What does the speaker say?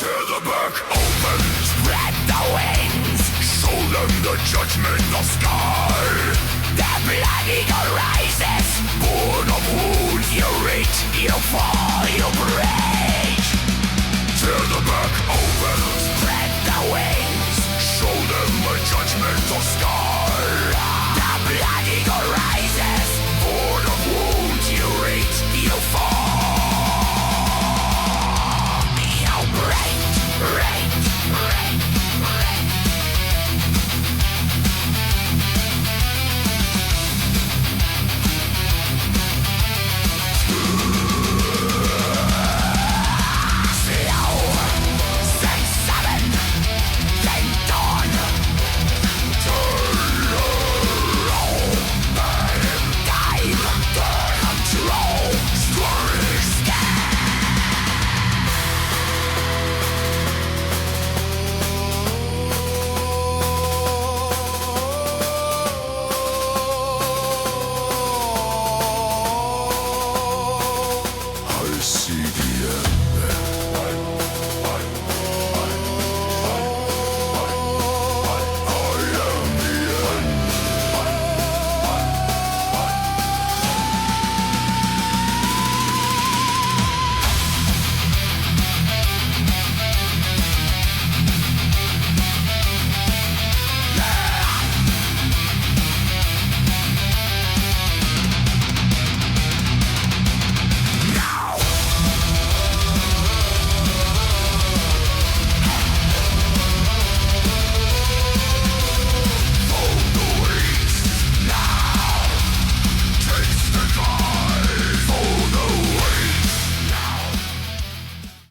Tear the back open, spread the wings, show them the judgment of sky. The blood eagle rises, born of wounds. You reach, you fall, you break.